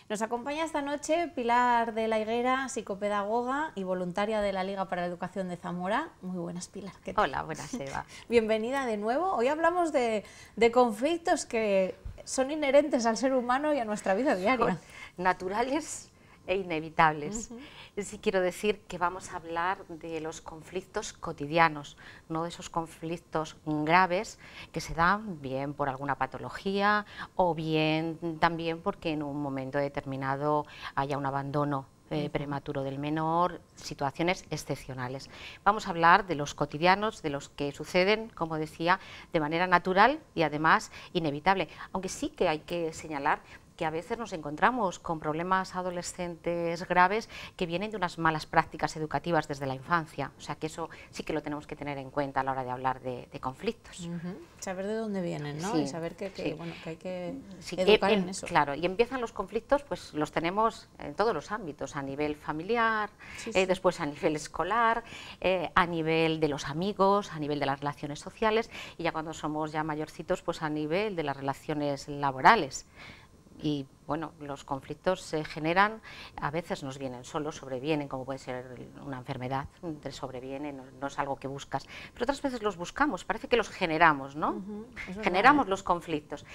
Nos acompaña esta noche Pilar de la Higuera, psicopedagoga y voluntaria de la Liga para la Educación de Zamora. Muy buenas, Pilar. ¿Qué tal? Hola, buenas, Eva. Bienvenida de nuevo. Hoy hablamos de conflictos que son inherentes al ser humano y a nuestra vida diaria. Naturales e inevitables. Sí quiero decir que vamos a hablar de los conflictos cotidianos, no de esos conflictos graves que se dan bien por alguna patología o bien también porque en un momento determinado haya un abandono prematuro del menor, situaciones excepcionales. Vamos a hablar de los cotidianos, de los que suceden, como decía, de manera natural y además inevitable, aunque sí que hay que señalar que a veces nos encontramos con problemas adolescentes graves que vienen de unas malas prácticas educativas desde la infancia. O sea que eso sí que lo tenemos que tener en cuenta a la hora de hablar de conflictos. Saber de dónde vienen, ¿no? Sí, y saber que, bueno, que hay que sí, educar en eso. Claro, y empiezan los conflictos, pues los tenemos en todos los ámbitos, a nivel familiar, después a nivel escolar, a nivel de los amigos, a nivel de las relaciones sociales y ya cuando somos ya mayorcitos, pues a nivel de las relaciones laborales. Y bueno, los conflictos se generan, a veces nos vienen solos, sobrevienen, como puede ser una enfermedad, te sobreviene, no es algo que buscas, pero otras veces los buscamos, parece que los generamos, ¿no? Generamos los conflictos,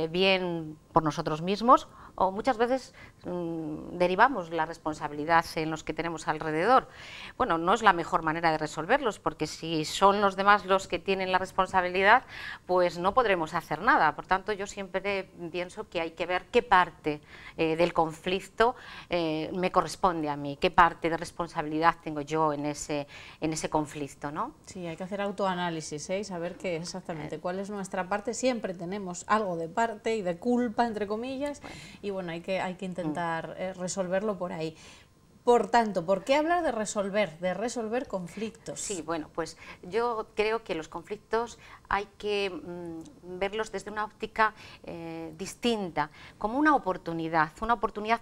bien por nosotros mismos o muchas veces derivamos la responsabilidad en los que tenemos alrededor. Bueno, no es la mejor manera de resolverlos, porque si son los demás los que tienen la responsabilidad, pues no podremos hacer nada. Por tanto, yo siempre pienso que hay que ver qué parte del conflicto me corresponde a mí, qué parte de responsabilidad tengo yo en ese conflicto, ¿no? Sí, hay que hacer autoanálisis, y saber qué exactamente cuál es nuestra parte. Siempre tenemos algo de parte y de culpa, entre comillas, y bueno, hay que intentar resolverlo por ahí. Por tanto, ¿por qué hablar de resolver conflictos? Sí, bueno, pues yo creo que los conflictos hay que verlos desde una óptica distinta, como una oportunidad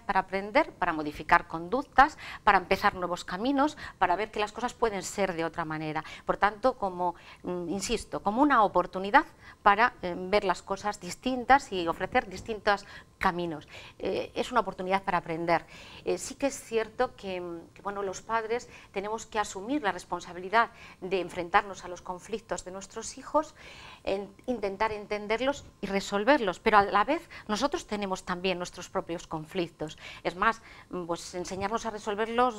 para aprender, para modificar conductas, para empezar nuevos caminos, para ver que las cosas pueden ser de otra manera. Por tanto, como, insisto, como una oportunidad para ver las cosas distintas y ofrecer distintos caminos. Es una oportunidad para aprender. Sí que es cierto que bueno, los padres tenemos que asumir la responsabilidad de enfrentarnos a los conflictos de nuestros hijos, intentar entenderlos y resolverlos, pero a la vez nosotros tenemos también nuestros propios conflictos. Es más, pues enseñarnos a resolverlos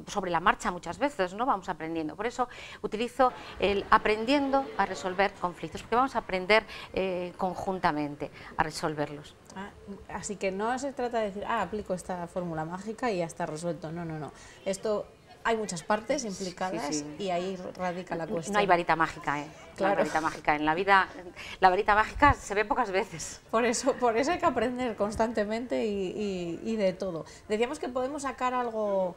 sobre la marcha muchas veces, ¿no? Vamos aprendiendo. Por eso utilizo el aprendiendo a resolver conflictos, porque vamos a aprender conjuntamente a resolverlos. Así que no se trata de decir, aplico esta fórmula mágica y ya está resuelto. No, no, no. Esto hay muchas partes implicadas y ahí radica la cuestión. No hay varita mágica, Claro. No hay varita mágica en la vida. La varita mágica se ve pocas veces. Por eso hay que aprender constantemente y de todo. Decíamos que podemos sacar algo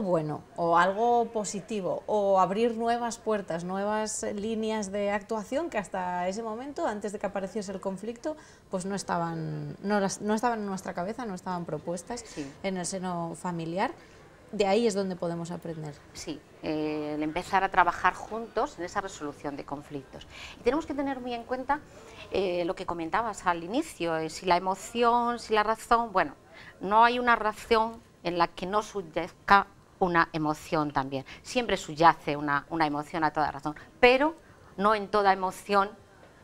bueno o algo positivo o abrir nuevas puertas, nuevas líneas de actuación que hasta ese momento, antes de que apareciese el conflicto, pues no estaban en nuestra cabeza, no estaban propuestas en el seno familiar. De ahí es donde podemos aprender. Sí, el empezar a trabajar juntos en esa resolución de conflictos. Y tenemos que tener muy en cuenta lo que comentabas al inicio, si la emoción, si la razón. Bueno, no hay una razón en la que no subyazca una emoción también. Siempre subyace una emoción a toda razón, pero no en toda emoción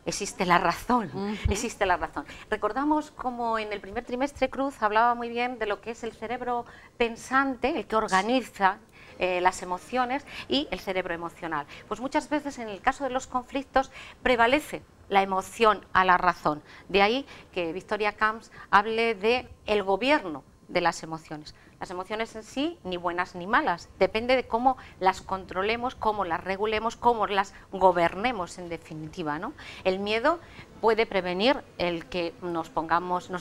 existe la razón, existe la razón. Recordamos como en el primer trimestre Cruz hablaba muy bien de lo que es el cerebro pensante, el que organiza las emociones, y el cerebro emocional. Pues muchas veces en el caso de los conflictos prevalece la emoción a la razón. De ahí que Victoria Camps hable de el gobierno de las emociones. Las emociones en sí, ni buenas ni malas, depende de cómo las controlemos, cómo las regulemos, cómo las gobernemos en definitiva, ¿no? El miedo puede prevenir el que nos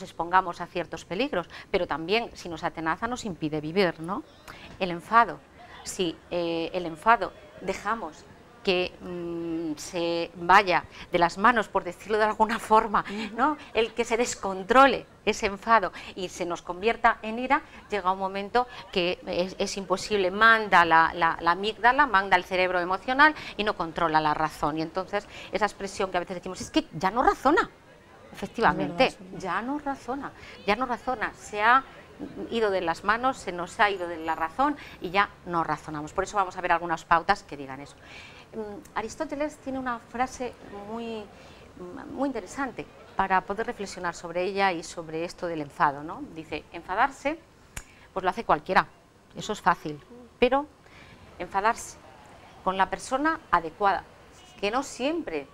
expongamos a ciertos peligros, pero también si nos atenaza nos impide vivir, ¿no? El enfado, si el enfado dejamos que se vaya de las manos, por decirlo de alguna forma, ¿no? El que se descontrole ese enfado y se nos convierta en ira, llega un momento que es imposible, manda la amígdala, manda el cerebro emocional y no controla la razón. Y entonces esa expresión que a veces decimos, es que ya no razona, efectivamente, ya no razona, se ha ido de las manos, se nos ha ido de la razón y ya no razonamos. Por eso vamos a ver algunas pautas que digan eso. Aristóteles tiene una frase muy interesante para poder reflexionar sobre ella y sobre esto del enfado, ¿no? Dice, enfadarse, pues lo hace cualquiera, eso es fácil, pero enfadarse con la persona adecuada, que no siempre,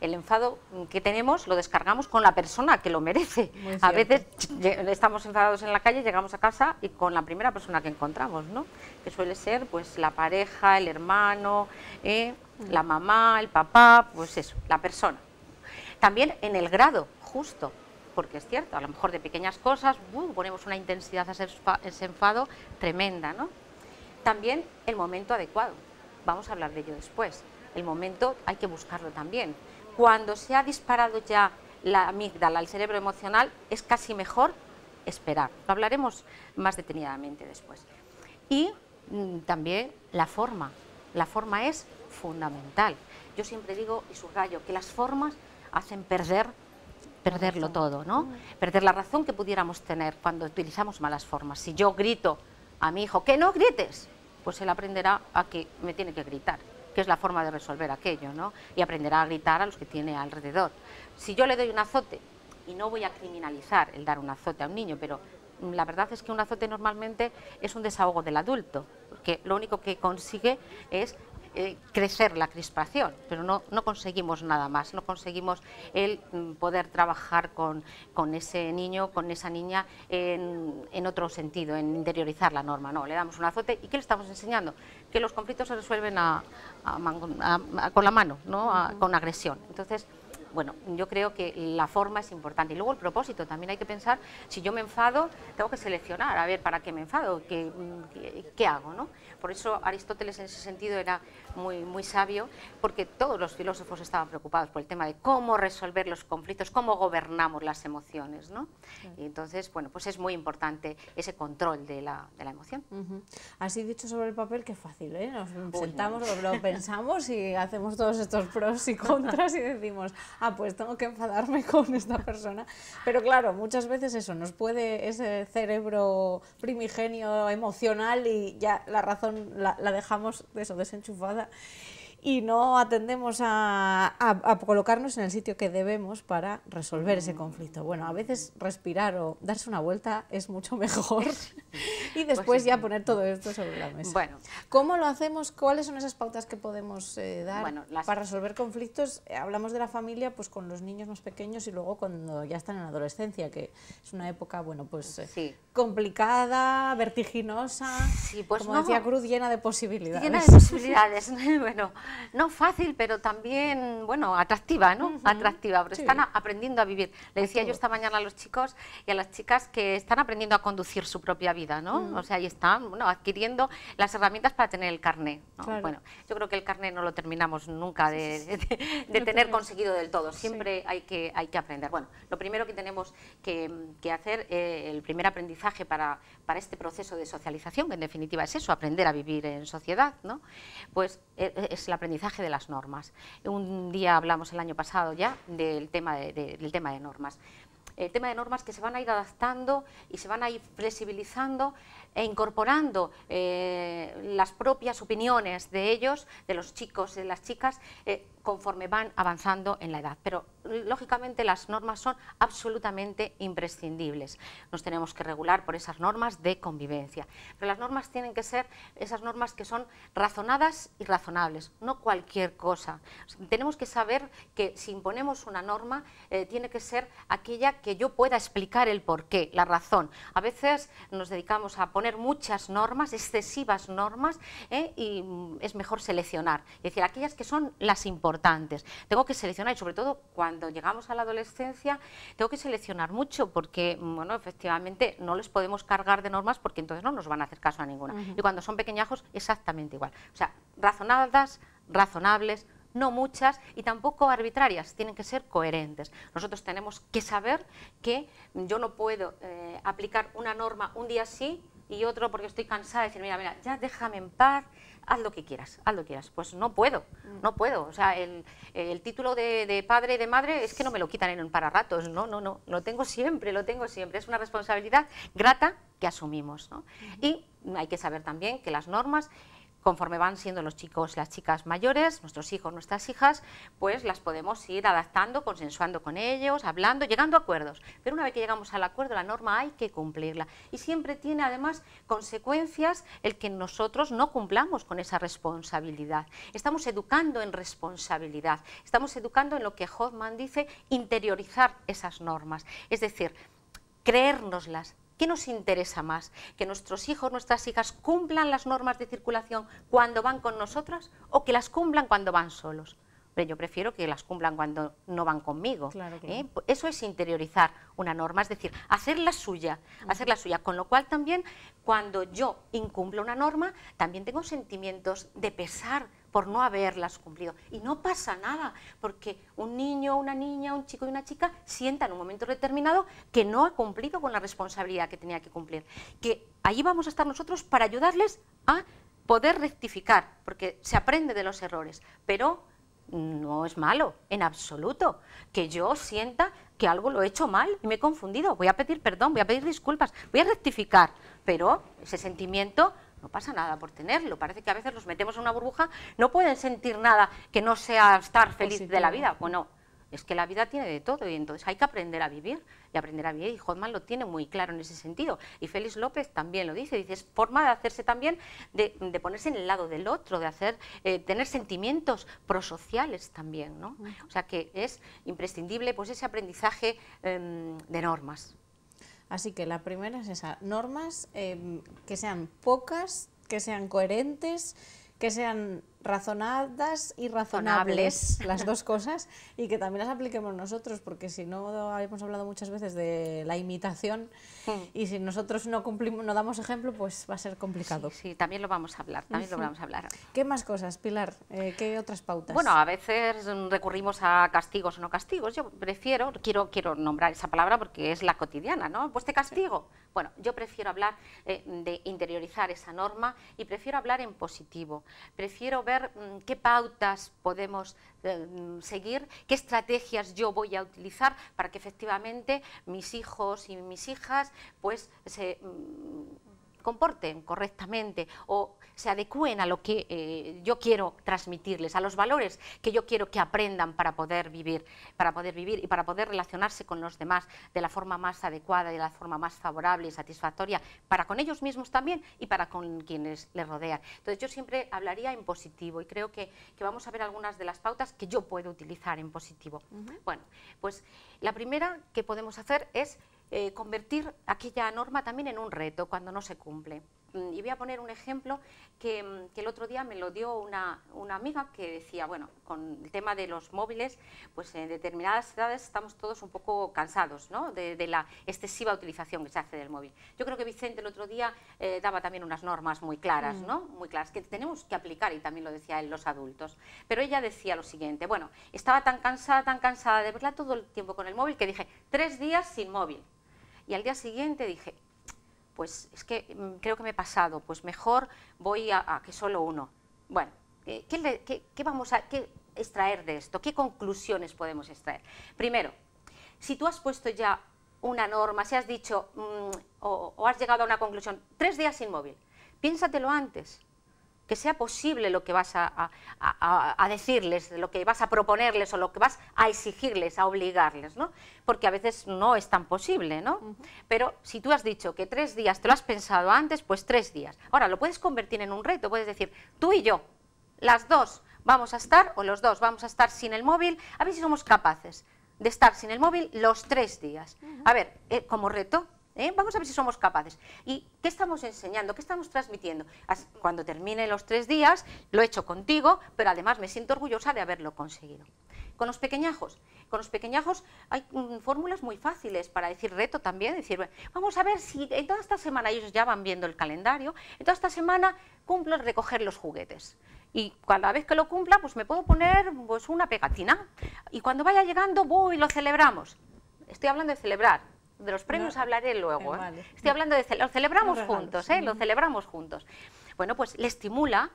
el enfado que tenemos lo descargamos con la persona que lo merece. A veces estamos enfadados en la calle, llegamos a casa y con la primera persona que encontramos, ¿no? Que suele ser pues la pareja, el hermano, la mamá, el papá, pues eso, la persona. También en el grado justo, porque es cierto, a lo mejor de pequeñas cosas ponemos una intensidad a ese enfado tremenda, ¿no? También el momento adecuado, vamos a hablar de ello después. El momento hay que buscarlo también. Cuando se ha disparado ya la amígdala, el cerebro emocional, es casi mejor esperar. Lo hablaremos más detenidamente después. Y también la forma es fundamental. Yo siempre digo y subrayo que las formas hacen perderlo todo, ¿no? Perder la razón que pudiéramos tener cuando utilizamos malas formas. Si yo grito a mi hijo que no grites, pues él aprenderá a que me tiene que gritar, que es la forma de resolver aquello, ¿no? Y aprenderá a gritar a los que tiene alrededor. Si yo le doy un azote, y no voy a criminalizar el dar un azote a un niño, pero la verdad es que un azote normalmente es un desahogo del adulto, porque lo único que consigue es crecer la crispación, pero no conseguimos nada más, no conseguimos el poder trabajar con ese niño, con esa niña en otro sentido, en interiorizar la norma. No, le damos un azote y ¿qué le estamos enseñando? Que los conflictos se resuelven con la mano, ¿no? Con agresión. Entonces, bueno, yo creo que la forma es importante. Y luego el propósito, también hay que pensar, si yo me enfado, tengo que seleccionar, a ver, ¿para qué me enfado? ¿Qué hago, no? Por eso Aristóteles en ese sentido era muy sabio, porque todos los filósofos estaban preocupados por el tema de cómo resolver los conflictos, cómo gobernamos las emociones, ¿no? Y entonces, bueno, pues es muy importante ese control de la emoción. Así dicho sobre el papel, qué fácil, ¿eh? Nos sentamos, lo pensamos y hacemos todos estos pros y contras y decimos, pues tengo que enfadarme con esta persona. Pero claro, muchas veces eso, nos puede ese cerebro primigenio emocional y ya la razón la dejamos desenchufada y no atendemos a colocarnos en el sitio que debemos para resolver ese conflicto. Bueno, a veces respirar o darse una vuelta es mucho mejor y después pues ya poner todo esto sobre la mesa. Bueno, ¿cómo lo hacemos? ¿Cuáles son esas pautas que podemos dar para resolver conflictos? Hablamos de la familia pues con los niños más pequeños y luego cuando ya están en la adolescencia, que es una época, bueno, pues complicada, vertiginosa, pues como decía Cruz, llena de posibilidades. Llena de posibilidades, bueno, no fácil, pero también, bueno, atractiva, ¿no? Atractiva, porque están aprendiendo a vivir. Le decía yo esta mañana a los chicos y a las chicas que están aprendiendo a conducir su propia vida, ¿no? O sea, y están, bueno, adquiriendo las herramientas para tener el carné, ¿no? Claro. Bueno, yo creo que el carné no lo terminamos nunca de tener conseguido del todo, siempre hay que aprender. Bueno, lo primero que tenemos que hacer, el primer aprendizaje para este proceso de socialización, que en definitiva es eso, aprender a vivir en sociedad, ¿no? Pues es el aprendizaje de las normas. Un día hablamos el año pasado ya del tema de normas. El tema de normas que se van a ir adaptando y se van a ir flexibilizando e incorporando las propias opiniones de ellos, de los chicos, de las chicas, conforme van avanzando en la edad. Pero, lógicamente, las normas son absolutamente imprescindibles. Nos tenemos que regular por esas normas de convivencia. Pero las normas tienen que ser esas normas que son razonadas y razonables, no cualquier cosa. Tenemos que saber que si imponemos una norma, tiene que ser aquella que yo pueda explicar el porqué, la razón. A veces nos dedicamos a poner muchas normas, excesivas normas, y es mejor seleccionar. Es decir, aquellas que son las importantes. Tengo que seleccionar y sobre todo cuando llegamos a la adolescencia tengo que seleccionar mucho porque, bueno, efectivamente no les podemos cargar de normas porque entonces no nos van a hacer caso a ninguna. Y cuando son pequeñajos exactamente igual. O sea, razonadas, razonables, no muchas y tampoco arbitrarias, tienen que ser coherentes. Nosotros tenemos que saber que yo no puedo aplicar una norma un día sí y otro porque estoy cansada de decir, mira, ya déjame en paz, haz lo que quieras, haz lo que quieras. Pues no puedo, o sea, el título de padre y de madre es que no me lo quitan en un para ratos, no, lo tengo siempre, es una responsabilidad grata que asumimos, ¿no? Y hay que saber también que las normas, conforme van siendo los chicos, las chicas mayores, nuestros hijos, nuestras hijas, pues las podemos ir adaptando, consensuando con ellos, hablando, llegando a acuerdos. Pero una vez que llegamos al acuerdo, la norma hay que cumplirla. Y siempre tiene además consecuencias el que nosotros no cumplamos con esa responsabilidad. Estamos educando en responsabilidad, estamos educando en lo que Hoffman dice, interiorizar esas normas. Es decir, creérnoslas. ¿Qué nos interesa más? ¿Que nuestros hijos, nuestras hijas cumplan las normas de circulación cuando van con nosotras o que las cumplan cuando van solos? Pero yo prefiero que las cumplan cuando no van conmigo. Claro. Eso es interiorizar una norma, es decir, hacerla suya, con lo cual también cuando yo incumplo una norma, también tengo sentimientos de pesar por no haberlas cumplido. Y no pasa nada, porque un niño, una niña, un chico y una chica sientan en un momento determinado que no ha cumplido con la responsabilidad que tenía que cumplir. Que allí vamos a estar nosotros para ayudarles a poder rectificar, porque se aprende de los errores, pero no es malo, en absoluto, que yo sienta que algo lo he hecho mal y me he confundido. Voy a pedir perdón, voy a pedir disculpas, voy a rectificar, pero ese sentimiento no pasa nada por tenerlo. Parece que a veces los metemos en una burbuja, no pueden sentir nada que no sea estar feliz de la vida. Bueno, es que la vida tiene de todo y entonces hay que aprender a vivir y Hoffman lo tiene muy claro en ese sentido y Félix López también lo dice, es forma de hacerse también, de ponerse en el lado del otro, de hacer, tener sentimientos prosociales también, ¿no? O sea que es imprescindible pues ese aprendizaje de normas. Así que la primera es esa, normas que sean pocas, que sean coherentes, que sean razonadas y razonables, las dos cosas, y que también las apliquemos nosotros, porque si no, hemos hablado muchas veces de la imitación, y si nosotros no cumplimos, no damos ejemplo, pues va a ser complicado. Sí, también lo vamos a hablar, ¿Qué más cosas, Pilar? ¿Qué otras pautas? Bueno, a veces recurrimos a castigos o no castigos. Yo prefiero, quiero nombrar esa palabra porque es la cotidiana, ¿no? Pues te castigo. Sí. Bueno, yo prefiero hablar de interiorizar esa norma y prefiero hablar en positivo. Prefiero ver qué pautas podemos seguir, qué estrategias yo voy a utilizar para que efectivamente mis hijos y mis hijas pues se comporten correctamente o se adecúen a lo que yo quiero transmitirles, a los valores que yo quiero que aprendan para poder vivir y para poder relacionarse con los demás de la forma más adecuada y de la forma más favorable y satisfactoria para con ellos mismos también y para con quienes les rodean. Entonces yo siempre hablaría en positivo y creo que vamos a ver algunas de las pautas que yo puedo utilizar en positivo. Bueno, pues la primera que podemos hacer es convertir aquella norma también en un reto cuando no se cumple. Y voy a poner un ejemplo que el otro día me lo dio una amiga que decía, bueno, con el tema de los móviles, pues en determinadas edades estamos todos un poco cansados, ¿no? de la excesiva utilización que se hace del móvil. Yo creo que Vicente el otro día daba también unas normas muy claras, ¿no? Muy claras, que tenemos que aplicar, y también lo decía él, los adultos. Pero ella decía lo siguiente, bueno, estaba tan cansada de verla todo el tiempo con el móvil que dije, 3 días sin móvil. Y al día siguiente dije, pues es que creo que me he pasado, pues mejor voy a que solo uno. Bueno, ¿qué vamos a extraer de esto? ¿Qué conclusiones podemos extraer? Primero, si tú has puesto ya una norma, si has dicho o has llegado a una conclusión, 3 días sin móvil, piénsatelo antes. Que sea posible lo que vas a decirles, lo que vas a proponerles o lo que vas a exigirles, a obligarles, ¿no? Porque a veces no es tan posible, ¿no? Pero si tú has dicho que 3 días te lo has pensado antes, pues 3 días. Ahora, lo puedes convertir en un reto, puedes decir, tú y yo, las dos vamos a estar, o los dos vamos a estar sin el móvil, a ver si somos capaces de estar sin el móvil los 3 días. A ver, como reto, vamos a ver si somos capaces. ¿Y qué estamos enseñando? ¿Qué estamos transmitiendo? Cuando termine los 3 días, lo he hecho contigo, pero además me siento orgullosa de haberlo conseguido. Con los pequeñajos hay fórmulas muy fáciles para decir reto también, decir, vamos a ver si en toda esta semana, ellos ya van viendo el calendario, en toda esta semana cumplo el recoger los juguetes. y cada vez que lo cumpla, pues me puedo poner pues, una pegatina, y cuando vaya llegando, voy y lo celebramos. Estoy hablando de celebrar, de los premios hablaré luego, vale. Estoy hablando de lo celebramos juntos, lo celebramos juntos. Bueno, pues le estimula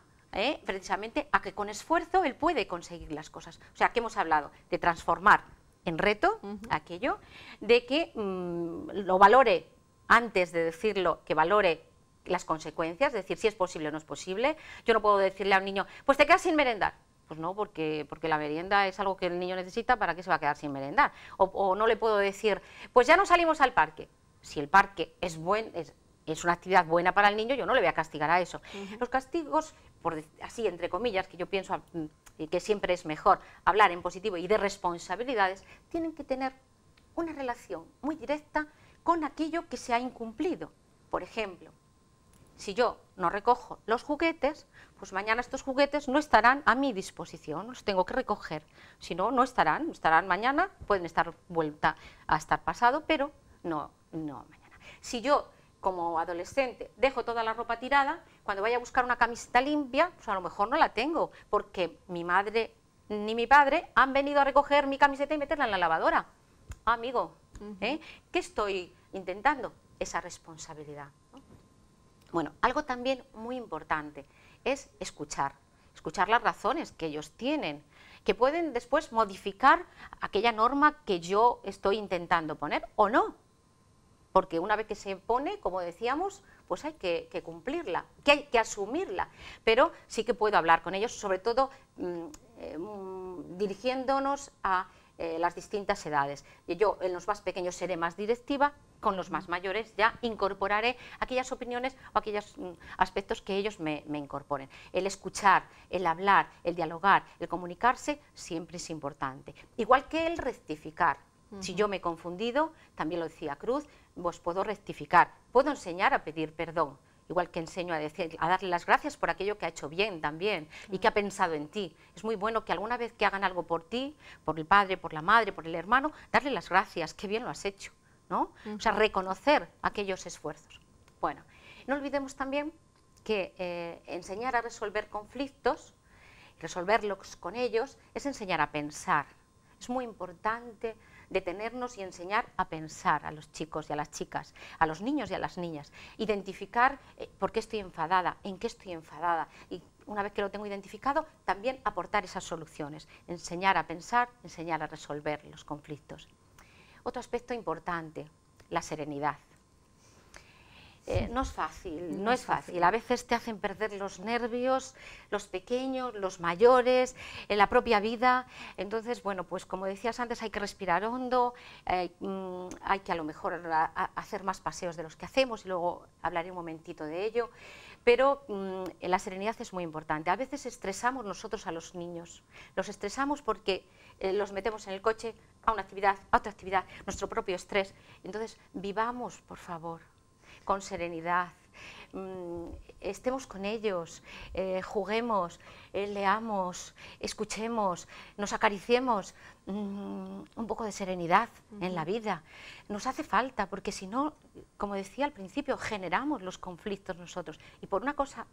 precisamente a que con esfuerzo él puede conseguir las cosas. O sea, que hemos hablado de transformar en reto aquello, de que lo valore antes de decirlo, que valore las consecuencias, es decir, si es posible o no es posible. Yo no puedo decirle a un niño, pues te quedas sin merendar. Pues no, porque la merienda es algo que el niño necesita, ¿para qué se va a quedar sin merendar? O no le puedo decir, pues ya no salimos al parque. Si el parque es una actividad buena para el niño, yo no le voy a castigar a eso. Los castigos, así entre comillas, que yo pienso que siempre es mejor hablar en positivo y de responsabilidades, tienen que tener una relación muy directa con aquello que se ha incumplido. Por ejemplo, si yo no recojo los juguetes, pues mañana estos juguetes no estarán a mi disposición, los tengo que recoger. Si no, no estarán mañana, pueden estar vuelta a estar pasado, pero no mañana. Si yo, como adolescente, dejo toda la ropa tirada, cuando vaya a buscar una camiseta limpia, pues a lo mejor no la tengo, porque mi madre ni mi padre han venido a recoger mi camiseta y meterla en la lavadora. Amigo, ¿qué estoy intentando? Esa responsabilidad, ¿no? Bueno, algo también muy importante es escuchar las razones que ellos tienen, que pueden después modificar aquella norma que yo estoy intentando poner o no, porque una vez que se pone, como decíamos, pues hay que cumplirla, que hay que asumirla, pero sí que puedo hablar con ellos, sobre todo dirigiéndonos a las distintas edades. Yo en los más pequeños seré más directiva, con los más mayores ya incorporaré aquellas opiniones o aquellos aspectos que ellos me incorporen. El escuchar, el hablar, el dialogar, el comunicarse siempre es importante. Igual que el rectificar. Si yo me he confundido, también lo decía Cruz, pues puedo rectificar, puedo enseñar a pedir perdón. Igual que enseño a darle las gracias por aquello que ha hecho bien también y que ha pensado en ti. Es muy bueno que alguna vez que hagan algo por ti, por el padre, por la madre, por el hermano, darle las gracias, qué bien lo has hecho, ¿no? O sea, reconocer aquellos esfuerzos. Bueno, no olvidemos también que enseñar a resolver conflictos, resolverlos con ellos, es enseñar a pensar. Es muy importante detenernos y enseñar a pensar a los chicos y a las chicas, a los niños y a las niñas, identificar por qué estoy enfadada, en qué estoy enfadada, y una vez que lo tengo identificado, también aportar esas soluciones, enseñar a pensar, enseñar a resolver los conflictos. Otro aspecto importante, la serenidad. No es fácil, no es fácil. A veces te hacen perder los nervios, los pequeños, los mayores, en la propia vida. Entonces, bueno, pues como decías antes, hay que respirar hondo, hay que a lo mejor hacer más paseos de los que hacemos, y luego hablaré un momentito de ello. Pero la serenidad es muy importante. A veces estresamos nosotros a los niños, los estresamos porque los metemos en el coche a una actividad, a otra actividad, nuestro propio estrés. Entonces, vivamos, por favor, con serenidad, estemos con ellos, juguemos, leamos, escuchemos, nos acariciemos, un poco de serenidad en la vida. Nos hace falta, porque si no, como decía al principio, generamos los conflictos nosotros, y por una cosa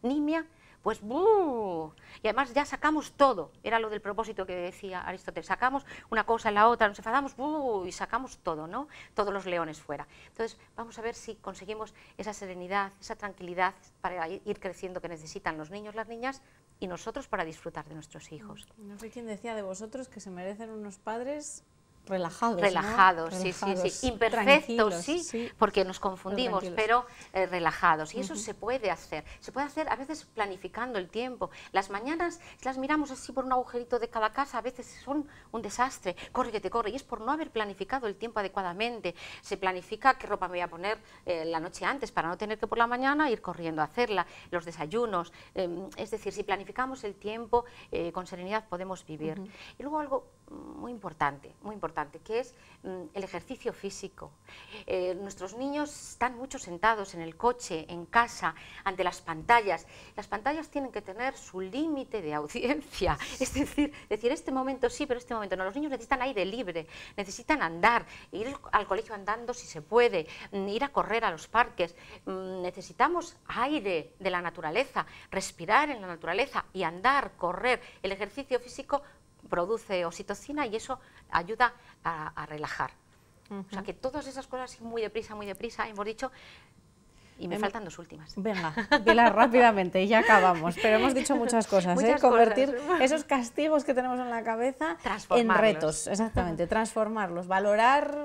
nimia, pues ¡buh! Y además ya sacamos todo, era lo del propósito que decía Aristóteles, sacamos una cosa en la otra, nos enfadamos ¡buh! Y sacamos todo, ¿no? Todos los leones fuera. Entonces vamos a ver si conseguimos esa serenidad, esa tranquilidad para ir creciendo que necesitan los niños, las niñas, y nosotros para disfrutar de nuestros hijos. No sé quién decía de vosotros que se merecen unos padres relajados, relajados, ¿no? Sí, relajados, sí, imperfectos, sí, sí, porque nos confundimos, pero relajados, y eso se puede hacer a veces planificando el tiempo. Las mañanas, si las miramos así por un agujerito de cada casa, a veces son un desastre, corre que te corre, y es por no haber planificado el tiempo adecuadamente. Se planifica qué ropa me voy a poner la noche antes, para no tener que por la mañana ir corriendo a hacerla, los desayunos, es decir, si planificamos el tiempo con serenidad podemos vivir. Y luego algo muy importante, que es el ejercicio físico. Nuestros niños están mucho sentados en el coche, en casa, ante las pantallas. Las pantallas tienen que tener su límite de audiencia, es decir, este momento sí, pero este momento no. Los niños necesitan aire libre, necesitan andar, ir al colegio andando si se puede, ir a correr a los parques. Necesitamos aire de la naturaleza, respirar en la naturaleza y andar, correr. El ejercicio físico produce oxitocina y eso ayuda a relajar. O sea que todas esas cosas muy deprisa, hemos dicho, y me faltan dos últimas. Venga, Pilar, rápidamente, ya acabamos, pero hemos dicho muchas cosas, convertir esos castigos que tenemos en la cabeza en retos, exactamente, transformarlos, valorar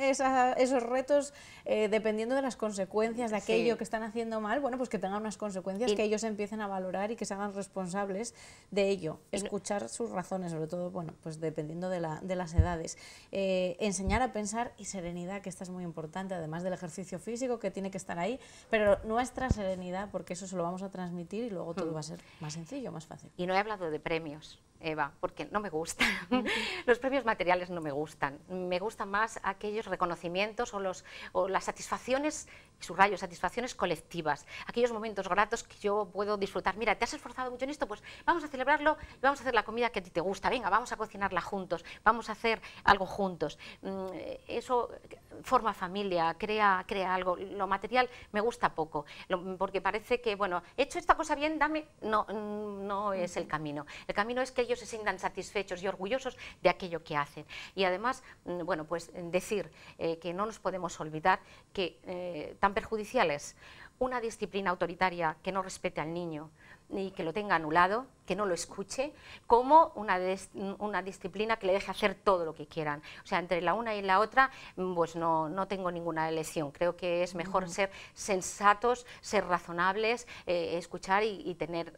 esos retos dependiendo de las consecuencias de aquello que están haciendo mal, bueno, pues que tengan unas consecuencias, que ellos empiecen a valorar y que se hagan responsables de ello, escuchar sus razones, sobre todo, bueno, pues dependiendo de las edades, enseñar a pensar y serenidad, que esta es muy importante, además del ejercicio físico que tiene que estar ahí, pero nuestra serenidad, porque eso se lo vamos a transmitir y luego todo va a ser más sencillo, más fácil. Y no he hablado de premios, Eva, porque no me gustan. Los premios materiales no me gustan. Me gustan más aquellos reconocimientos o las satisfacciones, subrayo, satisfacciones colectivas, aquellos momentos gratos que yo puedo disfrutar. Mira, te has esforzado mucho en esto, pues vamos a celebrarlo y vamos a hacer la comida que a ti te gusta. Venga, vamos a cocinarla juntos, vamos a hacer algo juntos. Eso forma familia, crea algo. Lo material me gusta poco, porque parece que, bueno, he hecho esta cosa bien, dame. No es el camino. El camino es que ellos se sientan satisfechos y orgullosos de aquello que hacen. Y además, bueno, pues decir que no nos podemos olvidar que tan perjudicial es una disciplina autoritaria que no respete al niño y que lo tenga anulado, que no lo escuche, como una disciplina que le deje hacer todo lo que quieran. O sea, entre la una y la otra, pues no tengo ninguna elección. Creo que es mejor ser sensatos, ser razonables, escuchar y tener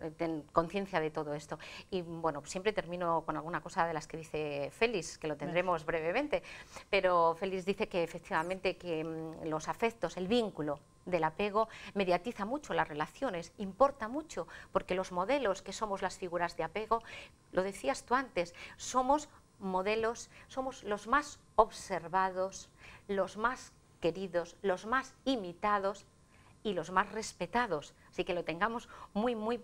conciencia de todo esto. Y bueno, siempre termino con alguna cosa de las que dice Félix, que lo tendremos brevemente, pero Félix dice que efectivamente que los afectos, el vínculo del apego mediatiza mucho las relaciones, importa mucho, porque los modelos que somos las figuras de apego, lo decías tú antes, somos modelos, somos los más observados, los más queridos, los más imitados y los más respetados, así que lo tengamos muy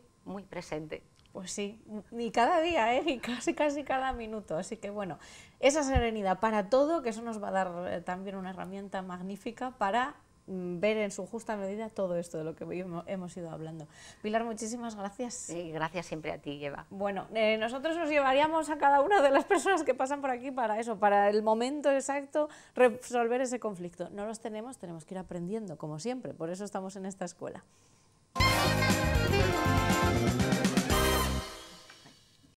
presente. Pues sí, y cada día, y casi cada minuto, así que bueno, esa serenidad para todo, que eso nos va a dar también una herramienta magnífica para ver en su justa medida todo esto de lo que hemos ido hablando. Pilar, muchísimas gracias. Sí, gracias siempre a ti, Eva. Bueno, nosotros nos llevaríamos a cada una de las personas que pasan por aquí para eso, para el momento exacto, resolver ese conflicto. No los tenemos que ir aprendiendo, como siempre, por eso estamos en esta escuela.